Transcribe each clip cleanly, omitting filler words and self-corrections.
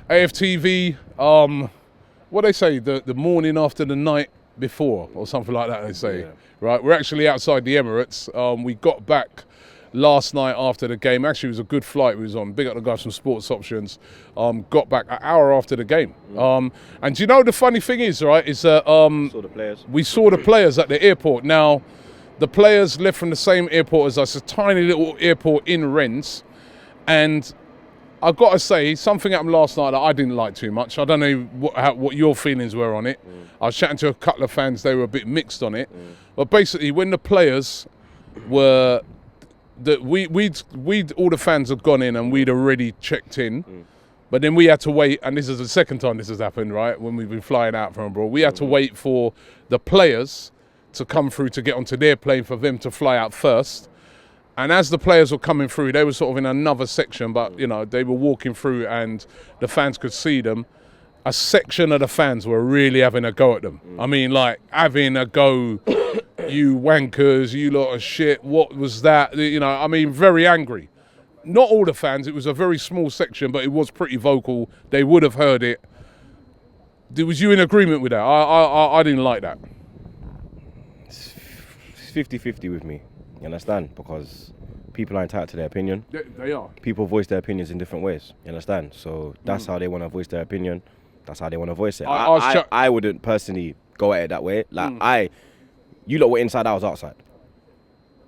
AFTV, what they say, the morning after the night before, or something like that, they say. Right, we're actually outside the Emirates. We got back last night after the game. Actually, it was a good flight we was on. Big up the guys from Sports Options. Got back an hour after the game. And do you know the funny thing is, right, is that we saw the players at the airport. Now, the players left from the same airport as us, a tiny little airport in Rennes. And I've got to say, something happened last night that I didn't like too much. I don't know what your feelings were on it. I was chatting to a couple of fans, they were a bit mixed on it. But basically, when the players were... all the fans had gone in and we'd already checked in, but then we had to wait, and this is the second time this has happened, right, when we've been flying out from abroad. We had to wait for the players to come through to get onto their plane for them to fly out first. And as the players were coming through, they were sort of in another section, but, you know, they were walking through and the fans could see them. A section of the fans were really having a go at them. I mean, like, having a go, you wankers, you lot of shit, what was that? You know, I mean, very angry. Not all the fans, it was a very small section, but it was pretty vocal. They would have heard it. Was you in agreement with that? I didn't like that. It's 50-50 with me, you understand? Because people are entitled to their opinion. They are. People voice their opinions in different ways, you understand? So that's how they want to voice their opinion. That's how they want to voice it. I wouldn't personally go at it that way. Like, you lot were inside, I was outside.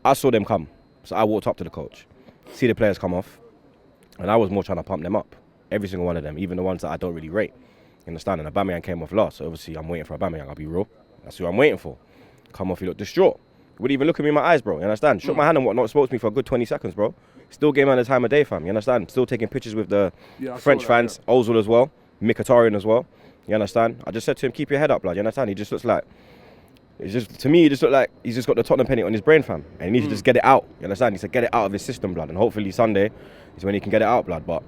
I saw them come, so I walked up to the coach, see the players come off, and I was more trying to pump them up. Every single one of them, even the ones that I don't really rate. You understand? And AUBAMEYANG came off last, so obviously I'm waiting for AUBAMEYANG, I'll be real. That's who I'm waiting for. Come off, he looked distraught. Wouldn't even look at me in my eyes, bro, you understand? Shook my hand and whatnot, spoke to me for a good 20 seconds, bro. Still game at the time of day, fam, you understand? Still taking pictures with the French fans, Ozil as well, Mkhitaryan as well, you understand? I just said to him, keep your head up, blood, you understand? He just looks like, to me, he just looked like he's just got the Tottenham penny on his brain, fam. And he needs to just get it out, you understand? He said get it out of his system, blood. And hopefully Sunday is when he can get it out, blood. But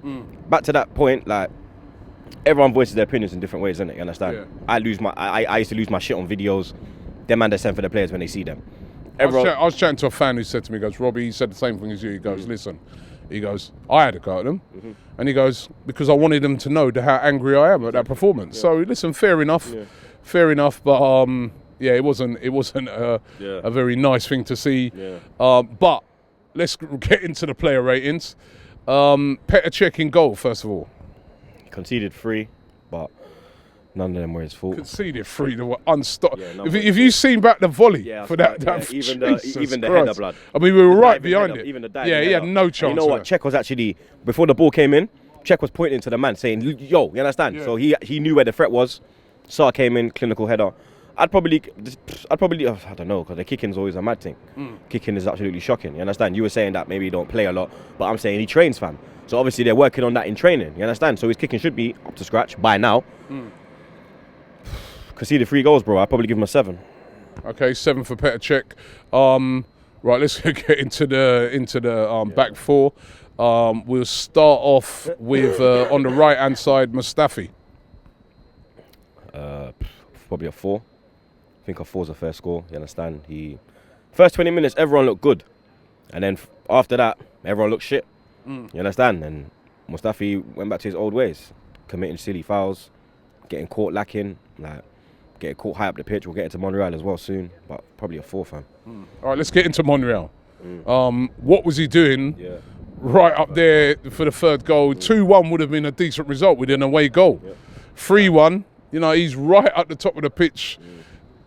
back to that point, like, everyone voices their opinions in different ways, innit? You understand? Yeah. I used to lose my shit on videos. Them man, they send for the players when they see them. I was chatting to a fan who said to me, he goes, Robbie, he said the same thing as you. He goes, listen, he goes, I had a go at them. And he goes, because I wanted them to know how angry I am at that performance. So listen, fair enough. But yeah, it wasn't a very nice thing to see. But let's get into the player ratings. PETR in goal, first of all. He conceded 3, but none of them were his fault. Conceded 3, they were unstopped. If you seen back the volley for that even the header, blood. I mean, we were right behind it. Even the dive, he had no chance. And you know what? CECH was actually, before the ball came in, CECH was pointing to the man saying, yo, you understand? So he knew where the threat was. Sarr came in, clinical header. I'd probably, I don't know, because the kicking's always a mad thing. Kicking is absolutely shocking, you understand? You were saying that maybe he don't play a lot, but I'm saying he trains, fam. So obviously they're working on that in training, you understand? So his kicking should be up to scratch by now. Conceded 3 goals, bro. I'd probably give him a 7. Okay, 7 for PETR. Right, let's get into the back 4. We'll start off with on the right hand side, MUSTAFI. Probably a 4. I think a 4's a fair score. You understand? First 20 minutes, everyone looked good, and then after that, everyone looked shit. You understand? And MUSTAFI went back to his old ways, committing silly fouls, getting caught lacking, like getting caught high up the pitch. We'll get into Monreal as well soon, but probably a 4, fam. All right, let's get into Monreal. What was he doing? Right up there for the 3rd goal. 2-1 would have been a decent result with an away goal. 3-1. You know, he's right at the top of the pitch.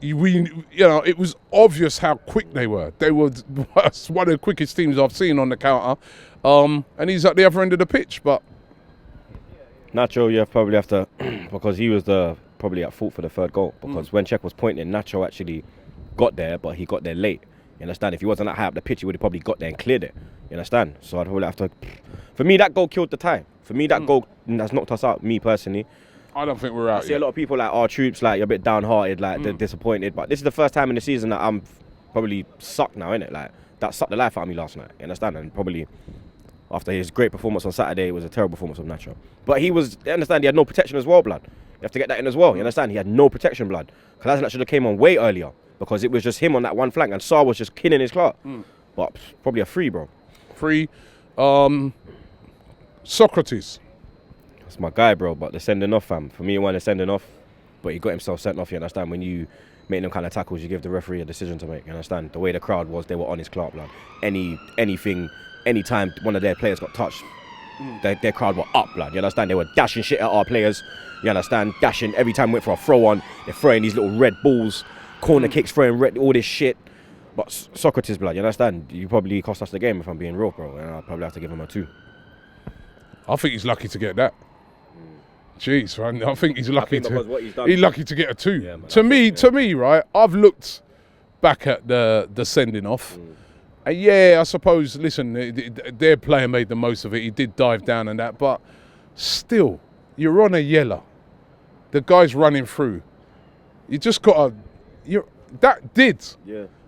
It was obvious how quick they were. They were one of the quickest teams I've seen on the counter. And he's at the other end of the pitch, but... Nacho, you probably have to, because he was probably at fault for the 3rd goal. Because when CECH was pointing, Nacho actually got there, but he got there late. You understand? If he wasn't that high up the pitch, he would have probably got there and cleared it. You understand? So I'd probably have to... For me, that goal killed the tie. For me, that goal has knocked us out, me personally. I don't think we're out. I see a lot of people like, Troopz, like, you're a bit downhearted, like, they're disappointed. But this is the first time in the season that I'm probably sucked now, innit? Like, that sucked the life out of me last night, you understand? And probably after his great performance on Saturday, it was a terrible performance of Nacho. But he had no protection as well, blood. You have to get that in as well, you understand? He had no protection, blood. Because that should have came on way earlier, because it was just him on that one flank, and Sarr was just killing his clock. But probably a 3, bro. 3. Sokratis. That's my guy, bro. But the sending off, fam. For me, he wanted sending off, but he got himself sent off. You understand? When you make them kind of tackles, you give the referee a decision to make. You understand? The way the crowd was, they were on his clock, blood. Anything, anytime one of their players got touched, their crowd were up, blood. You understand? They were dashing shit at our players. You understand? Dashing every time we went for a throw on. They're throwing these little red balls, corner kicks, throwing red, all this shit. But Sokratis, blood. You understand? You probably cost us the game if I'm being real, bro. And I'll probably have to give him a 2. I think he's lucky to get that. Jeez, man. I think he's lucky he's lucky to get a 2. Yeah, man, to me, right? I've looked back at the sending off. And yeah, I suppose. Listen, their player made the most of it. He did dive down and that, but still, you're on a yellow. The guy's running through. You just got to.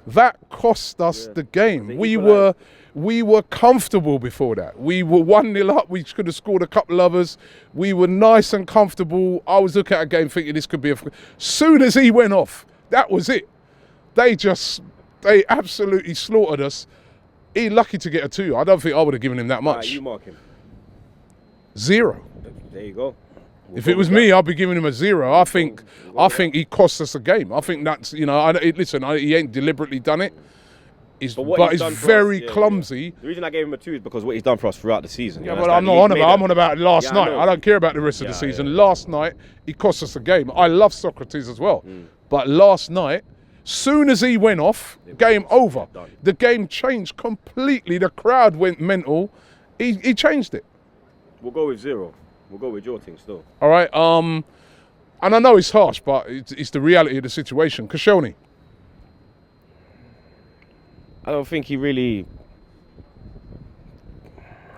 That cost us the game. We were comfortable before that. We were 1-0 up. We could have scored a couple others. We were nice and comfortable. I was looking at a game thinking this could be Soon as he went off, that was it. They absolutely slaughtered us. He's lucky to get a 2. I don't think I would have given him that much. You mark him. 0. There you go. If it was me, I'd be giving him a 0. I think he cost us a game. I think that's, he ain't deliberately done it. But he's very clumsy. The reason I gave him a 2 is because what he's done for us throughout the season. Yeah, but I'm on about last night. I don't care about the rest of the season. Last night, he cost us a game. I love Sokratis as well. But last night, soon as he went off, game over. The game changed completely. The crowd went mental. He changed it. We'll go with 0. We'll go with your thing still. All right. And I know it's harsh, but it's the reality of the situation. Koscielny. I don't think he really...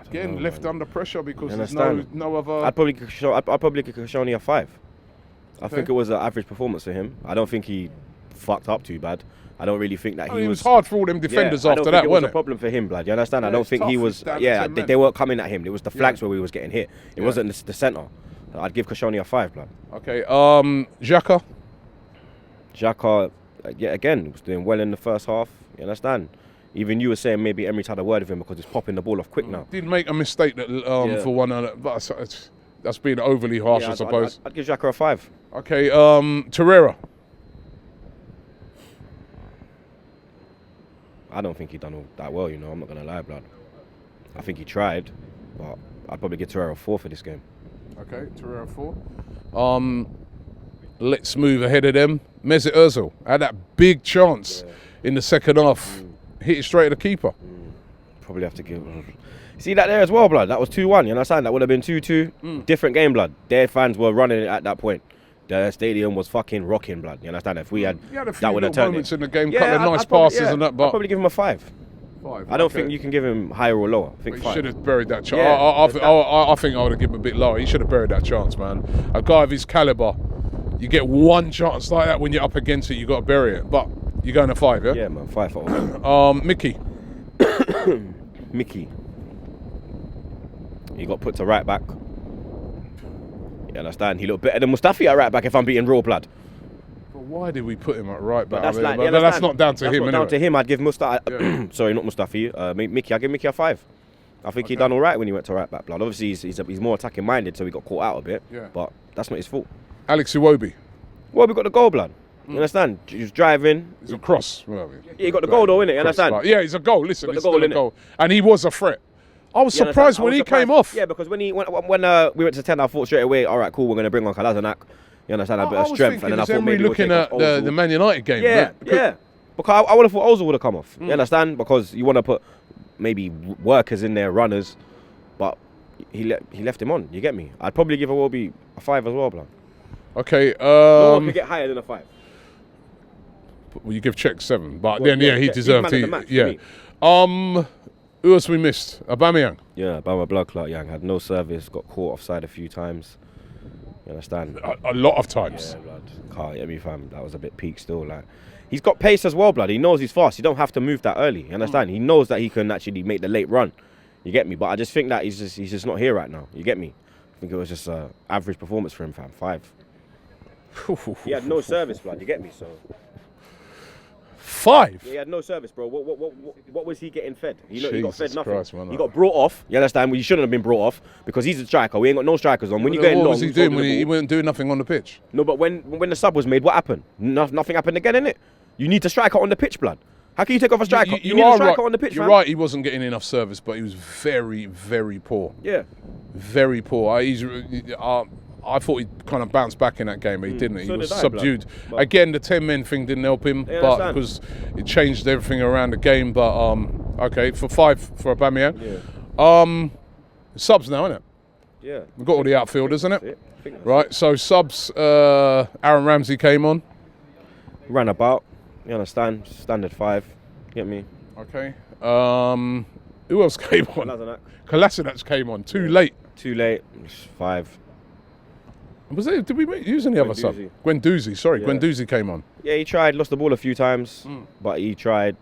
Again, left under pressure because there's no other... I'd probably give Koscielny a 5. I think it was an average performance for him. I don't think he fucked up too bad. I don't really think that he was... It was hard for all them defenders after that, wasn't it? It was a problem for him, blood. You understand? I don't think he was... Yeah, they weren't coming at him. It was the flanks where we was getting hit. It wasn't the centre. I'd give Koscielny a 5, blood. Okay, Xhaka? Xhaka, again, was doing well in the first half. You understand? Even you were saying maybe Emery's had a word with him because he's popping the ball off quick now. Did make a mistake that for one, but that's being overly harsh, I suppose. I'd give Xhaka a 5. Okay, Torreira. I don't think he done all that well, I'm not going to lie, blood. I think he tried, but I'd probably give Torreira a 4 for this game. Okay, Torreira 4. Let's move ahead of them. Mesut Ozil had that big chance in the second half. Hit it straight at the keeper. Probably have to give... See that there as well, blood? That was 2-1, you understand? That would have been 2-2. Different game, blood. Their fans were running it at that point. The stadium was fucking rocking, blood. You understand? If we had... that would have turned moments in the game, couple of nice passes and that, but... I'd probably give him a 5. I don't think you can give him higher or lower. I think 5. He should have buried that chance. I think I would have given him a bit lower. He should have buried that chance, man. A guy of his calibre, you get one chance like that when you're up against it, you got to bury it. But you're going to 5, yeah? Yeah, man, 5 for all. Mickey. Mickey. He got put to right back. You understand? He looked better than MUSTAFI at right back, if I'm being raw, blood. But why did we put him at right back? But that's not down to him, anyway. Down to him. I'd give MUSTAFI... Sorry, not MUSTAFI. Mickey. I'd give Mickey a 5. I think he done all right when he went to right back, blood. Obviously, he's more attacking minded, so he got caught out a bit. Yeah. But that's not his fault. Alex Iwobi. Well, we got the goal, blood. You understand? He was driving. It's a cross. Yeah, he got the goal, though, innit? You understand? Yeah, it's a goal. Listen, it's still a goal. And he was a threat. I was surprised when he came off. Yeah, because when we went to 10, I thought straight away, all right, cool, we're going to bring on Kalazanak. You understand? A bit of strength. And then I thought maybe looking at the Man United game. Yeah. Because I would have thought Ozil would have come off. You understand? Because you want to put maybe workers in there, runners. But he left him on. You get me? I'd probably give Iwobi a 5 as well, blood. Okay. No one could get higher than a 5. Well, you give Czech 7, but then he deserved it. Yeah. Who else we missed? Aubameyang. Yeah, Aubameyang blood clot Yang had no service, got caught offside a few times. You understand? A lot of times. Yeah, blood. Can't get me, fam. That was a bit peak still. Like, he's got pace as well, blood. He knows he's fast. You don't have to move that early. You understand? He knows that he can actually make the late run. You get me? But I just think that he's just not here right now. You get me? I think it was just an average performance for him, fam. 5. He had no service, blood. You get me? So. 5? Yeah, he had no service, bro. What was he getting fed? He got fed nothing. Christ, man, he got brought off. You understand? Well, he shouldn't have been brought off because he's a striker. We ain't got no strikers on. When you get long, what was he doing when he wasn't doing nothing on the pitch? No, but when the sub was made, what happened? Nothing happened again, innit? You need a striker on the pitch, blood. How can you take off a striker? You need a striker on the pitch, You're man. right, he wasn't getting enough service, but he was very, very poor. Yeah. Very poor. I thought he'd kind of bounced back in that game, but he didn't. He was subdued. Again, the 10-men thing didn't help him, but because it changed everything around the game. But okay, for 5 for Aubameyang. Yeah. Subs now, isn't it? Yeah. We've got all the outfielders, isn't it? Right. So subs. Aaron Ramsey came on. Ran about. You understand? Standard 5. Get me? Okay. Who else came on? Kolasinac came on. Too late. Too late. 5. Was it? Did we use any other sub? Guendouzi. Sorry, yeah. Guendouzi came on. Yeah, he tried. Lost the ball a few times, but he tried.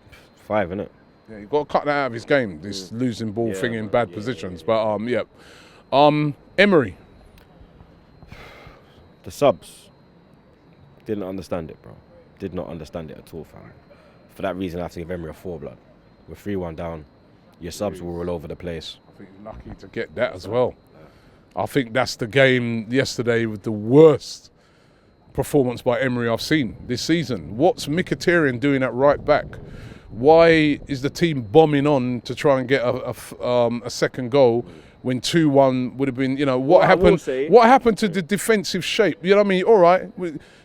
5, innit? Yeah, you got to cut that out of his game. This losing ball thing in bad positions. But yeah. Emery. The subs. Didn't understand it, bro. Did not understand it at all, fam. For that reason, I have to give Emery a 4, blood. We're 3-1 down. Your subs were all over the place. I think he's lucky to get that as well. I think that's the game yesterday with the worst performance by Emery I've seen this season. What's Mkhitaryan doing at right back? Why is the team bombing on to try and get a second goal when 2-1 would have been, what happened? What happened to the defensive shape? You know what I mean? All right.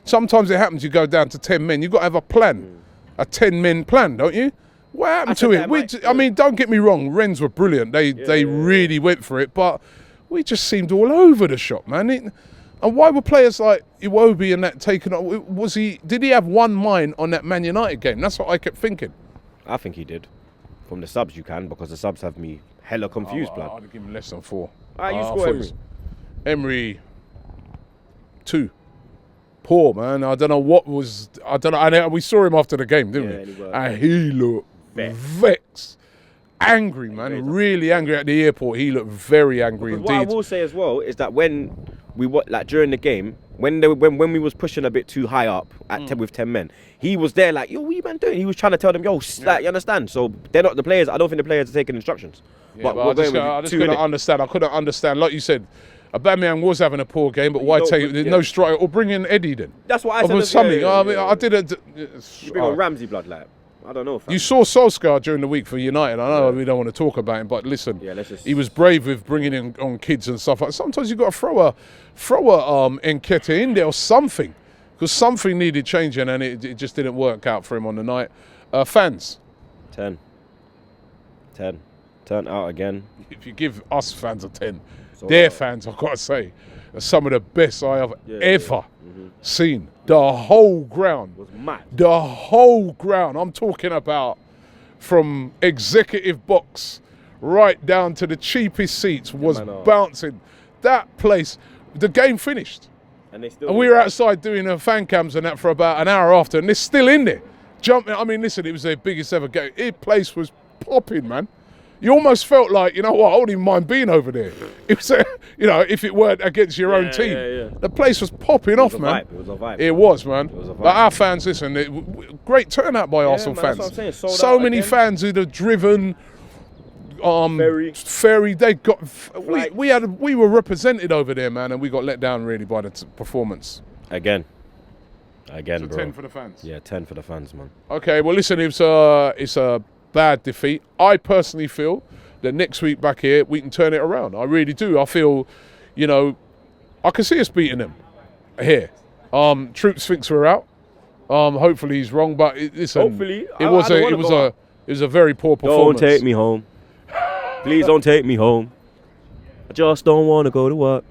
Sometimes it happens, you go down to 10 men. You've got to have a plan, a 10-men plan, don't you? What happened to it? I mean, don't get me wrong. Rennes were brilliant. They really went for it, but we just seemed all over the shop, man. And why were players like Iwobi and that taken on? Did he have one mind on that Man United game? That's what I kept thinking. I think he did. From the subs you can, because the subs have me hella confused, blood. I'd have given him less than 4. You score Emery. Emery 2. Poor, man. I don't know what was. I don't know. And we saw him after the game, didn't we? And he looked vexed. Angry, man. Really angry at the airport. He looked very angry indeed. What I will say as well is that when we during the game, when we was pushing a bit too high up at 10 with 10 men, he was there like, yo, what you man doing? He was trying to tell them, yo, like, you understand? So they're not the players. I don't think the players are taking instructions. Yeah, but I just couldn't understand. I couldn't understand. Like you said, Aubameyang was having a poor game, but why take no strike or bring in Eddie then? That's what I said. Something. I did it. You bring on Ramsey, blood, like. I don't know. You saw Solskjaer during the week for United. I know we don't want to talk about him, but listen, he was brave with bringing in on kids and stuff. Sometimes you got to throw a Nketiah in there or something, because something needed changing, and it just didn't work out for him on the night. Fans. 10. 10. Turn out again. If you give us fans a 10, their fans, I've got to say, are some of the best I have ever seen. The whole ground was mad. The whole ground. I'm talking about from executive box right down to the cheapest seats was bouncing. That place, the game finished. And we were outside doing fan cams and that for about an hour after, and they're still in there. Jumping. I mean, listen, it was their biggest ever game. The place was popping, man. You almost felt like, you know what, I wouldn't even mind being over there. It was, if it weren't against your own team. The place was popping off, man. It was a vibe. It was, man. But our fans, listen, great turnout by Arsenal fans. That's what I'm saying. So many fans who'd have driven, ferry. They got. We were represented over there, man, and we got let down really by the performance. Again, So bro. 10 for the fans. Yeah, 10 for the fans, man. Okay, well, listen, it's a bad defeat. I personally feel that next week back here we can turn it around. I really do. I feel, I can see us beating them here. Troopz thinks we're out. Hopefully he's wrong, but listen, hopefully it was a very poor performance. Don't take me home. Please don't take me home. I just don't want to go to work.